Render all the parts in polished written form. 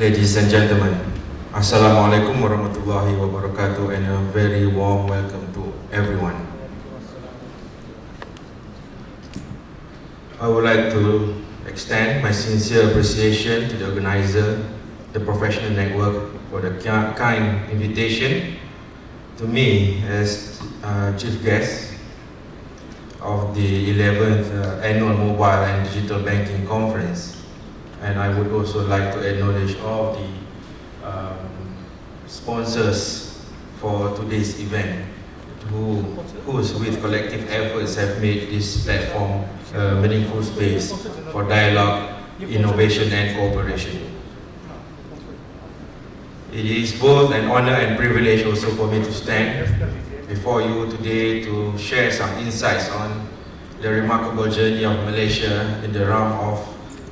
Ladies and gentlemen, Assalamualaikum warahmatullahi wabarakatuh, and a very warm welcome to everyone. I would like to extend my sincere appreciation to the organizer, the professional network, for the kind invitation to me as chief guest of the 11th Annual Mobile and Digital Banking Conference. And I would also like to acknowledge all the sponsors for today's event, whose with collective efforts have made this platform a meaningful space for dialogue, innovation and cooperation. It is both an honor and privilege also for me to stand before you today to share some insights on the remarkable journey of Malaysia in the realm of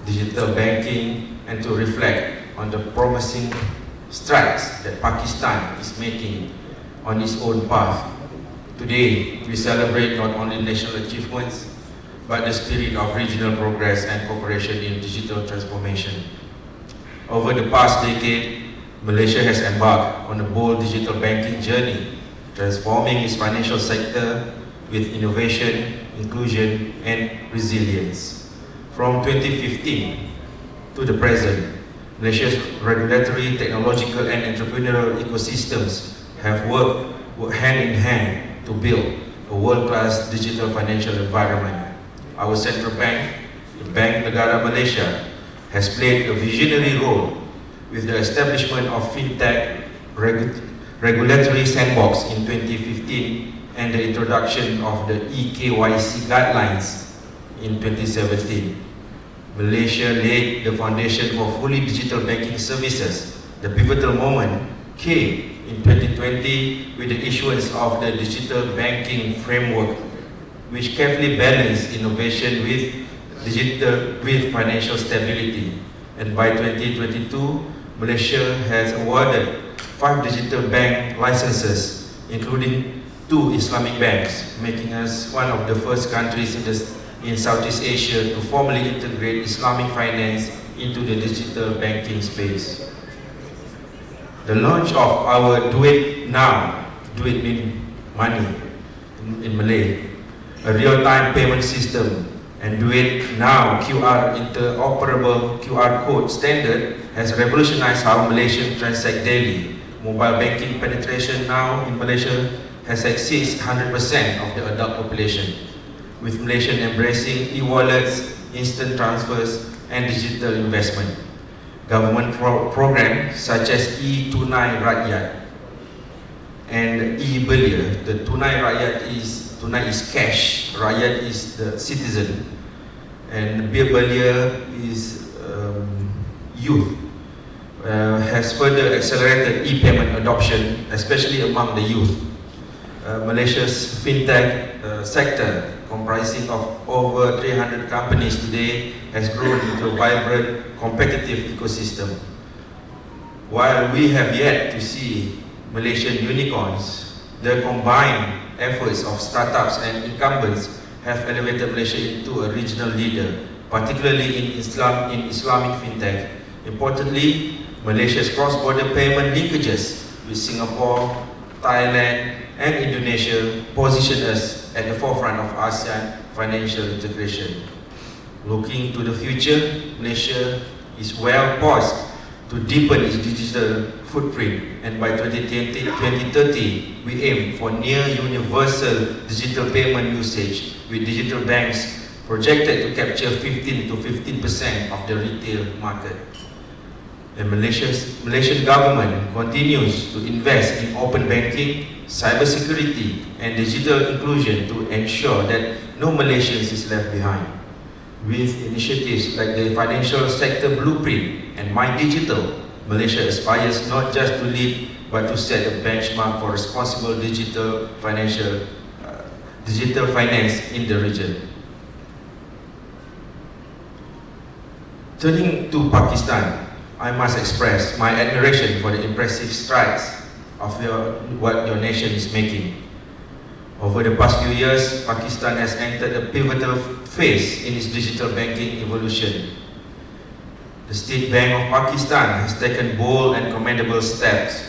digital banking, and to reflect on the promising strides that Pakistan is making on its own path. Today, we celebrate not only national achievements, but the spirit of regional progress and cooperation in digital transformation. Over the past decade, Malaysia has embarked on a bold digital banking journey, transforming its financial sector with innovation, inclusion, and resilience. From 2015 to the present, Malaysia's regulatory, technological and entrepreneurial ecosystems have worked hand in hand to build a world-class digital financial environment. Our central bank, the Bank Negara Malaysia, has played a visionary role with the establishment of FinTech regulatory sandbox in 2015 and the introduction of the eKYC guidelines in 2017. Malaysia laid the foundation for fully digital banking services. The pivotal moment came in 2020 with the issuance of the Digital Banking Framework, which carefully balanced innovation with financial stability. And by 2022, Malaysia has awarded 5 digital bank licenses, including 2 Islamic banks, making us one of the first countries in Southeast Asia to formally integrate Islamic finance into the digital banking space. The launch of our Duit Now, Duit mean money in Malay, a real-time payment system, and Duit Now QR interoperable QR code standard has revolutionized how Malaysians transact daily. Mobile banking penetration now in Malaysia has exceeds 100% of the adult population, with Malaysia embracing e-wallets, instant transfers, and digital investment. Government programs such as e-Tunai Rakyat and e-Belia. The Tunai Rakyat is cash, Rakyat is the citizen, and Belia is youth. Has further accelerated e-payment adoption, especially among the youth. Malaysia's fintech sector, comprising of over 300 companies today, has grown into a vibrant, competitive ecosystem. While we have yet to see Malaysian unicorns, the combined efforts of startups and incumbents have elevated Malaysia into a regional leader, particularly in Islamic fintech. Importantly, Malaysia's cross-border payment linkages with Singapore, Thailand, and Indonesia position us at the forefront of ASEAN financial integration. Looking to the future, Malaysia is well poised to deepen its digital footprint, and by 2030, we aim for near universal digital payment usage, with digital banks projected to capture 15% of the retail market. The Malaysian government continues to invest in open banking, cybersecurity, and digital inclusion to ensure that no Malaysian is left behind. With initiatives like the Financial Sector Blueprint and My Digital, Malaysia aspires not just to lead, but to set a benchmark for responsible digital finance in the region. Turning to Pakistan, I must express my admiration for the impressive strides of what your nation is making. Over the past few years, Pakistan has entered a pivotal phase in its digital banking evolution. The State Bank of Pakistan has taken bold and commendable steps,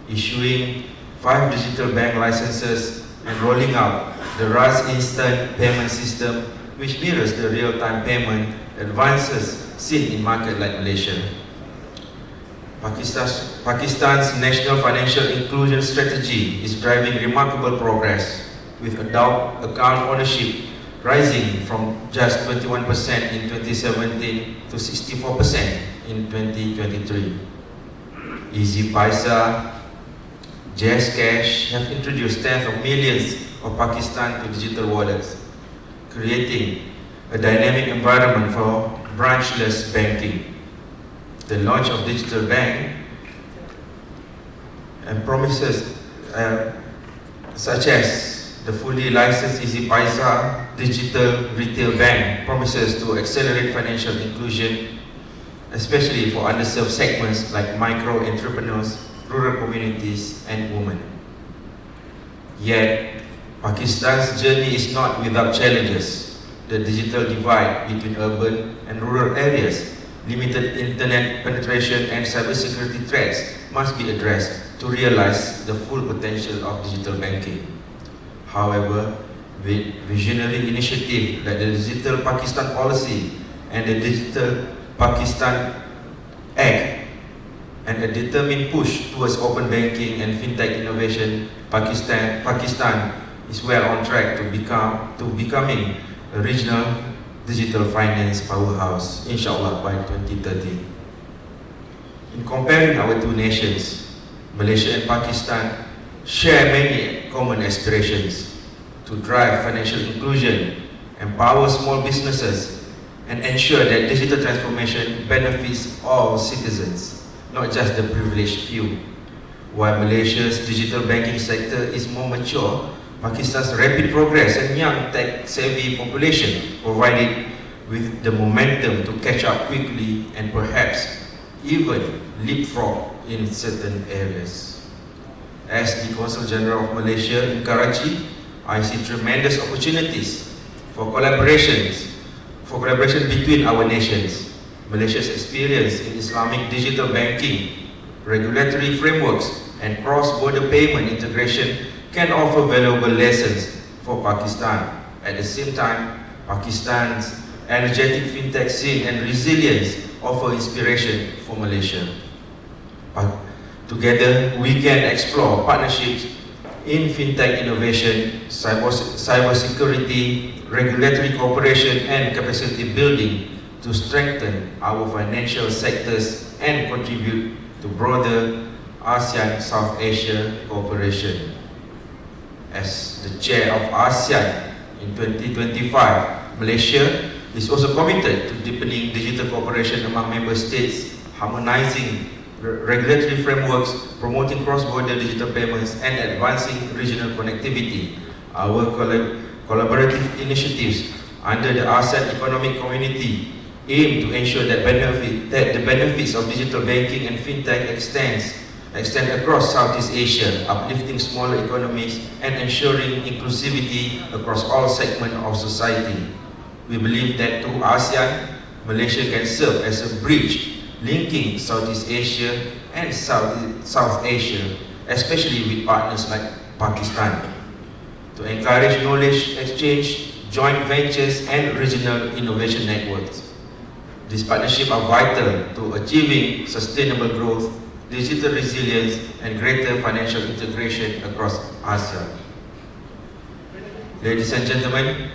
issuing 5 digital bank licenses and rolling out the RAS Instant Payment System, which mirrors the real-time payment advances seen in markets like Malaysia. Pakistan's national financial inclusion strategy is driving remarkable progress, with adult account ownership rising from just 21% in 2017 to 64% in 2023. Easy Paisa, JazzCash have introduced tens of millions of Pakistan to digital wallets, creating a dynamic environment for branchless banking. The launch of digital bank and promises such as the fully licensed Easy Paisa digital retail bank promises to accelerate financial inclusion, especially for underserved segments like micro entrepreneurs, rural communities, and women. Yet, Pakistan's journey is not without challenges. The digital divide between urban and rural areas, limited internet penetration, and cybersecurity threats must be addressed to realize the full potential of digital banking. However, with visionary initiatives like the Digital Pakistan Policy and the Digital Pakistan Act, and a determined push towards open banking and fintech innovation, Pakistan is well on track to becoming a regional digital finance powerhouse, inshallah, by 2030. In comparing our two nations, Malaysia and Pakistan share many common aspirations to drive financial inclusion, empower small businesses, and ensure that digital transformation benefits all citizens, not just the privileged few. While Malaysia's digital banking sector is more mature, Pakistan's rapid progress and young tech-savvy population provided with the momentum to catch up quickly and perhaps even leapfrog in certain areas. As the Consul General of Malaysia in Karachi, I see tremendous opportunities for collaboration between our nations. Malaysia's experience in Islamic digital banking, regulatory frameworks, and cross-border payment integration can offer valuable lessons for Pakistan. At the same time, Pakistan's energetic fintech scene and resilience offer inspiration for Malaysia. Together, we can explore partnerships in fintech innovation, cybersecurity, regulatory cooperation, and capacity building to strengthen our financial sectors and contribute to broader ASEAN-South Asia cooperation. As the chair of ASEAN in 2025, Malaysia is also committed to deepening digital cooperation among member states, harmonizing regulatory frameworks, promoting cross-border digital payments, and advancing regional connectivity. Our collaborative initiatives under the ASEAN Economic Community aim to ensure that the benefits of digital banking and fintech extend across Southeast Asia, uplifting smaller economies and ensuring inclusivity across all segments of society. We believe that through ASEAN, Malaysia can serve as a bridge linking Southeast Asia and South Asia, especially with partners like Pakistan, to encourage knowledge exchange, joint ventures, and regional innovation networks. These partnerships are vital to achieving sustainable growth, digital resilience, and greater financial integration across ASEAN. Ladies and gentlemen,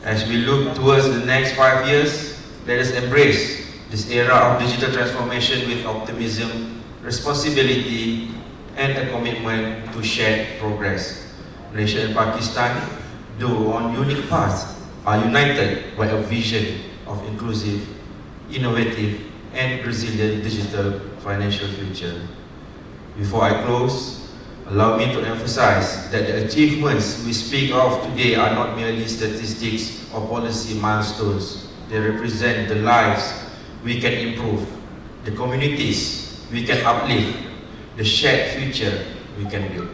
as we look towards the next 5 years, let us embrace this era of digital transformation with optimism, responsibility, and a commitment to shared progress. Malaysia and Pakistan, though on unique paths, are united by a vision of inclusive, innovative, and resilient digital financial future. Before I close, allow me to emphasize that the achievements we speak of today are not merely statistics or policy milestones. They represent the lives we can improve, the communities we can uplift, the shared future we can build.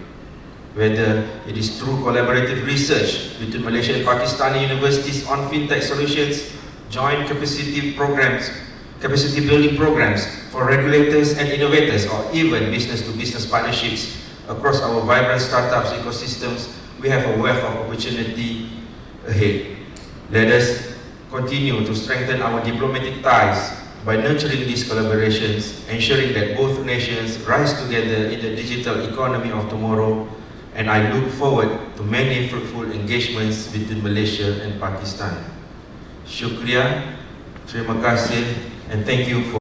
Whether it is through collaborative research between Malaysia and Pakistani universities on fintech solutions, joint capacity capacity building programs for regulators and innovators, or even business-to-business partnerships across our vibrant startups ecosystems, we have a wealth of opportunity ahead. Let us continue to strengthen our diplomatic ties by nurturing these collaborations, ensuring that both nations rise together in the digital economy of tomorrow, and I look forward to many fruitful engagements between Malaysia and Pakistan. Shukriya, terima kasih, and thank you for